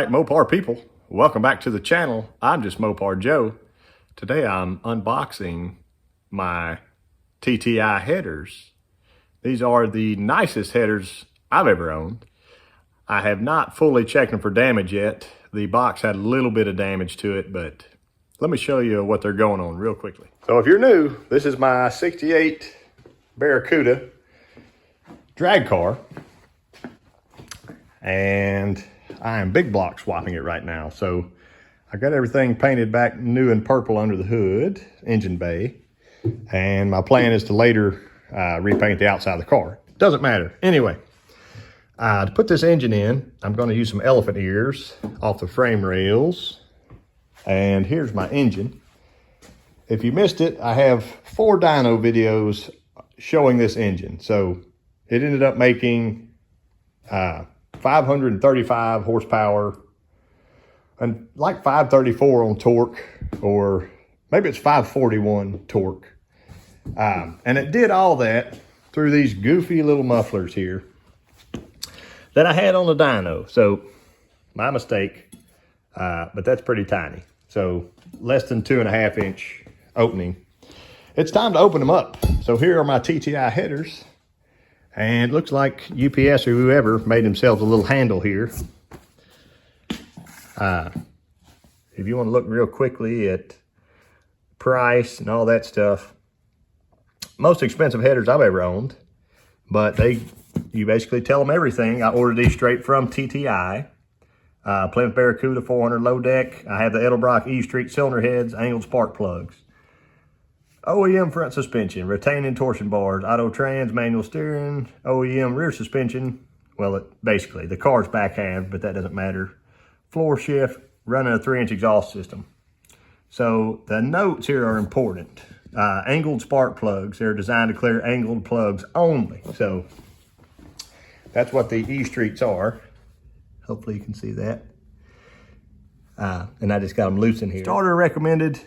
right, Mopar people, welcome back to the channel. I'm just Mopar Joe. Today I'm unboxing my TTI headers. These are the nicest headers I've ever owned. I have not fully checked them for damage yet. The box had a little bit of damage to it, but let me show you what they're going on real quickly. So if you're new, this is my 68 Barracuda drag car. And I am big block swapping it right now. So I got everything painted back new and purple under the hood, engine bay. And my plan is to later repaint the outside of the car. Doesn't matter. Anyway, to put this engine in, I'm going to use some elephant ears off the frame rails. And here's my engine. If you missed it, I have 4 dyno videos showing this engine. So it ended up making 535 horsepower and like 534 on torque, or maybe it's 541 torque. And it did all that through these goofy little mufflers here that I had on the dyno. So my mistake, but that's pretty tiny. So less than 2.5 inch opening. It's time to open them up. So here are my TTI headers. And it looks like UPS or whoever made themselves a little handle here. If you want to look real quickly at price and all that stuff, most expensive headers I've ever owned, but you basically tell them everything. I ordered these straight from TTI. Plymouth Barracuda 400 low deck. I have the Edelbrock E Street cylinder heads, angled spark plugs. OEM front suspension, retaining torsion bars, auto trans, manual steering, OEM rear suspension. Well, basically, the car's backhand, but that doesn't matter. Floor shift, running a 3-inch exhaust system. So the notes here are important. Angled spark plugs. They're designed to clear angled plugs only. So that's what the E Streets are. Hopefully you can see that. And I just got them loose in here. Starter recommended.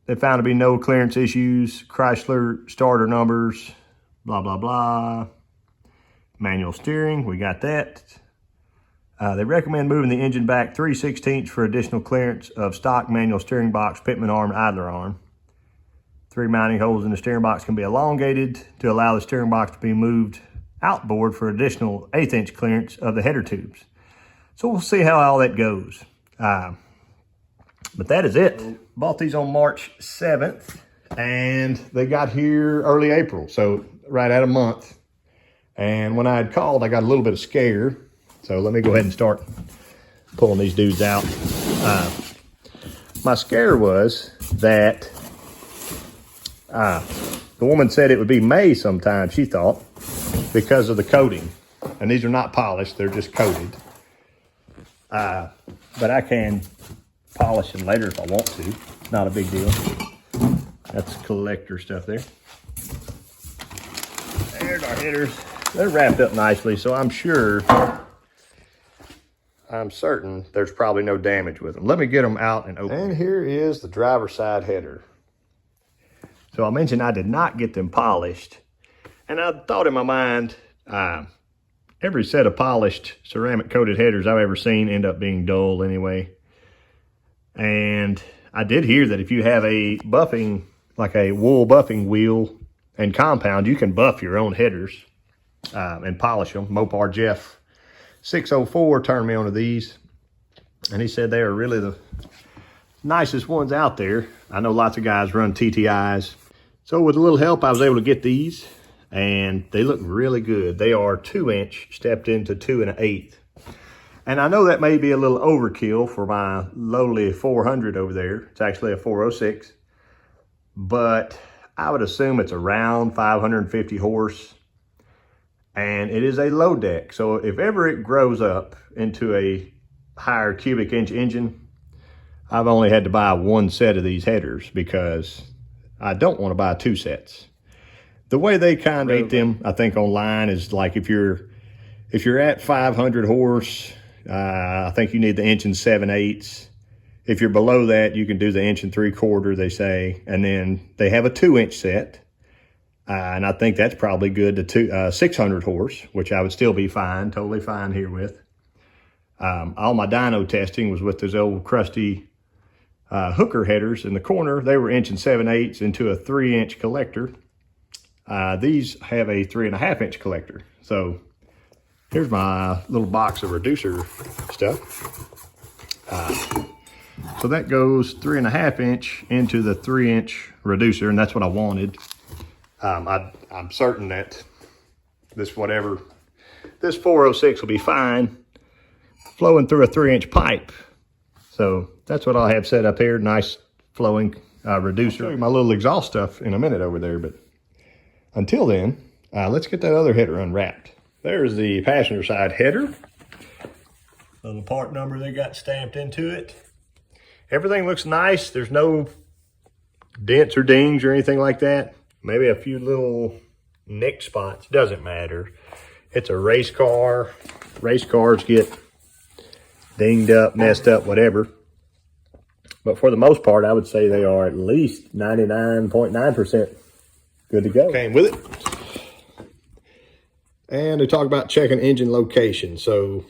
They found to be no clearance issues, Chrysler starter numbers, blah, blah, blah. Manual steering, we got that. They recommend moving the engine back 3/16 for additional clearance of stock manual steering box, pitman arm, and idler arm. 3 mounting holes in the steering box can be elongated to allow the steering box to be moved outboard for additional 1/8 inch clearance of the header tubes. So we'll see how all that goes. But that is it. Bought these on March 7th, and they got here early April, so right at a month. And when I had called, I got a little bit of scare. So let me go ahead and start pulling these dudes out. My scare was that the woman said it would be May sometime, she thought, because of the coating. And these are not polished, they're just coated. But I can polish them later if I want to. Not a big deal. That's collector stuff there. There's our headers. They're wrapped up nicely, so I'm certain there's probably no damage with them. Let me get them out and open. And here is the driver's side header. So I mentioned I did not get them polished. And I thought in my mind, every set of polished ceramic coated headers I've ever seen end up being dull anyway. And I did hear that if you have a buffing, like a wool buffing wheel and compound, you can buff your own headers and polish them. Mopar Jeff 604 turned me onto these, and he said they are really the nicest ones out there. I know lots of guys run TTIs. So with a little help, I was able to get these, and they look really good. They are 2-inch stepped into 2 1/8. And I know that may be a little overkill for my lowly 400 over there. It's actually a 406. But I would assume it's around 550 horse. And it is a low deck. So if ever it grows up into a higher cubic inch engine, I've only had to buy 1 set of these headers because I don't want to buy 2 sets. The way they kind of rate them, I think online is like if you're at 500 horse, I think you need the 1 7/8. If you're below that, you can do the 1 3/4, they say. And then they have a 2-inch set. And I think that's probably good to 600 horse, which I would still be fine, totally fine here with. All my dyno testing was with those old crusty hooker headers in the corner. They were 1 7/8 into a 3-inch collector. These have a 3.5-inch collector. So here's my little box of reducer stuff. So that goes 3.5-inch into the 3-inch reducer, and that's what I wanted. I'm certain that this 406 will be fine flowing through a 3-inch pipe. So that's what I'll have set up here. Nice flowing reducer. I'll show you my little exhaust stuff in a minute over there, but until then, let's get that other header unwrapped. There's the passenger side header. Little part number they got stamped into it. Everything looks nice. There's no dents or dings or anything like that. Maybe a few little nick spots. Doesn't matter. It's a race car. Race cars get dinged up, messed up, whatever. But for the most part, I would say they are at least 99.9% good to go. Came with it. And they talk about checking engine location. So,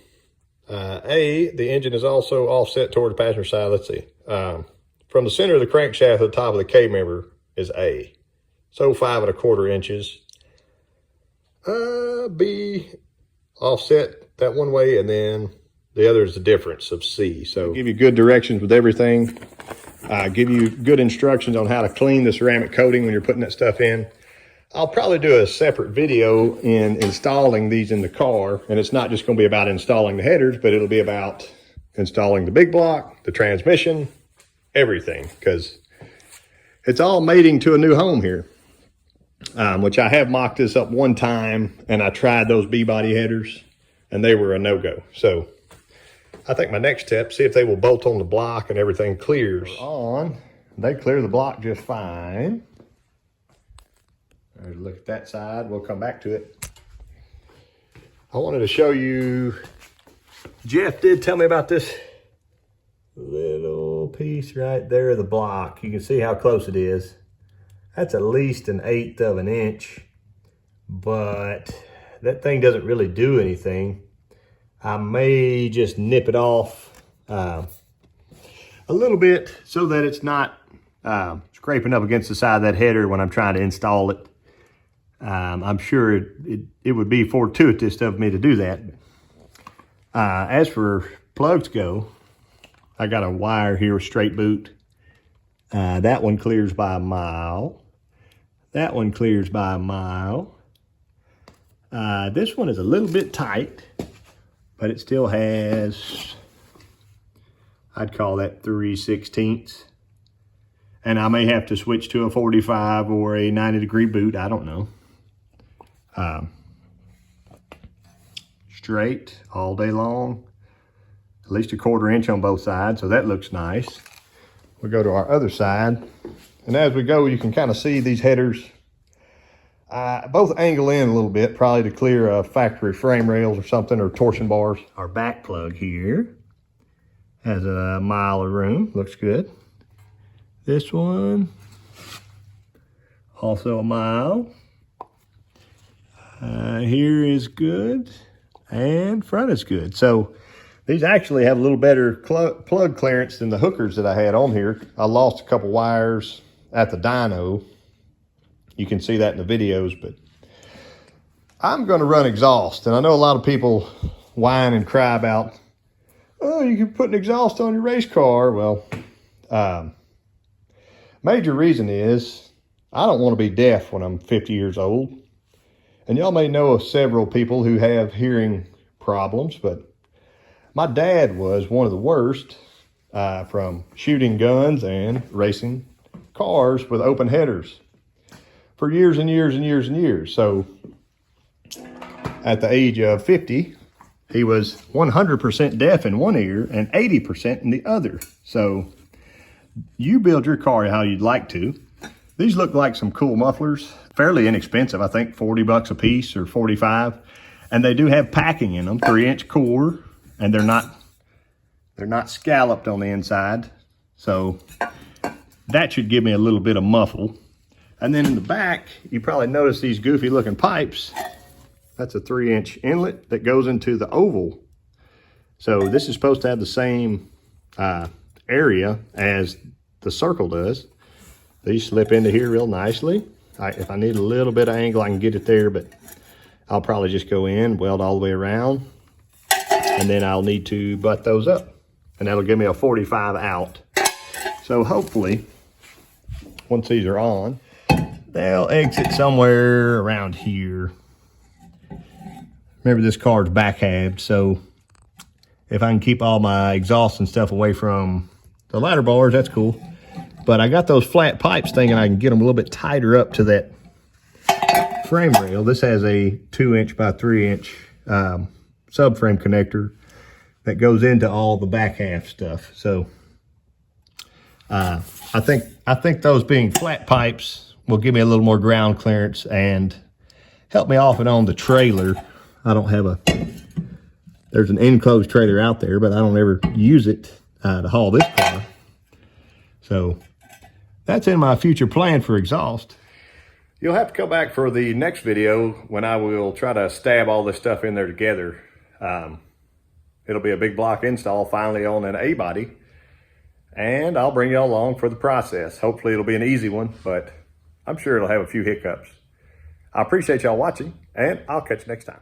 the engine is also offset toward the passenger side. Let's see. From the center of the crankshaft to the top of the K-member is A. So 5 1/4 inches. B, offset that one way, and then the other is the difference of C. So give you good directions with everything. Give you good instructions on how to clean the ceramic coating when you're putting that stuff in. I'll probably do a separate video in installing these in the car, and it's not just going to be about installing the headers, but it'll be about installing the big block, the transmission, everything, because it's all mating to a new home here. Which I have mocked this up one time, and I tried those B-body headers, and they were a no-go. So I think my next step, see if they will bolt on the block and everything clears. They clear the block just fine. There's a look at that side. We'll come back to it. I wanted to show you, Jeff did tell me about this little piece right there of the block. You can see how close it is. That's at least 1/8 of an inch, but that thing doesn't really do anything. I may just nip it off a little bit so that it's not scraping up against the side of that header when I'm trying to install it. I'm sure it would be fortuitous of me to do that. As for plugs go, I got a wire here with straight boot. That one clears by a mile. That one clears by a mile. This one is a little bit tight, but it still has, I'd call that 3/16. And I may have to switch to a 45 or a 90-degree boot. I don't know. Straight all day long. At least 1/4 inch on both sides, so that looks nice. We'll go to our other side. And as we go, you can kind of see these headers both angle in a little bit, probably to clear factory frame rails or something, or torsion bars. Our back plug here has a mile of room, looks good. This one, also a mile. Here is good, and front is good. So these actually have a little better plug clearance than the hookers that I had on here. I lost a couple wires at the dyno. You can see that in the videos, but I'm going to run exhaust. And I know a lot of people whine and cry about, oh, you can put an exhaust on your race car. Well, major reason is I don't want to be deaf when I'm 50 years old. And y'all may know of several people who have hearing problems, but my dad was one of the worst from shooting guns and racing cars with open headers for years and years and years and years. So at the age of 50, he was 100% deaf in one ear and 80% in the other. So you build your car how you'd like to. These look like some cool mufflers, fairly inexpensive. I think 40 bucks a piece or 45. And they do have packing in them, 3-inch core, and they're not scalloped on the inside. So that should give me a little bit of muffle. And then in the back, you probably notice these goofy looking pipes. That's a 3-inch inlet that goes into the oval So this is supposed to have the same area as the circle does. These slip into here real nicely. If I need a little bit of angle, I can get it there, but I'll probably just go in, weld all the way around, and then I'll need to butt those up. And that'll give me a 45 out. So hopefully, once these are on, they'll exit somewhere around here. Remember, this car's back halved, so if I can keep all my exhaust and stuff away from the ladder bars, that's cool. But I got those flat pipes thinking I can get them a little bit tighter up to that frame rail. This has a 2" by 3" subframe connector that goes into all the back half stuff. So I think those being flat pipes will give me a little more ground clearance and help me off and on the trailer. I don't have there's an enclosed trailer out there, but I don't ever use it to haul this car. So that's in my future plan for exhaust. You'll have to come back for the next video when I will try to stab all this stuff in there together. It'll be a big block install finally on an A-body, and I'll bring y'all along for the process. Hopefully it'll be an easy one, but I'm sure it'll have a few hiccups. I appreciate y'all watching, and I'll catch you next time.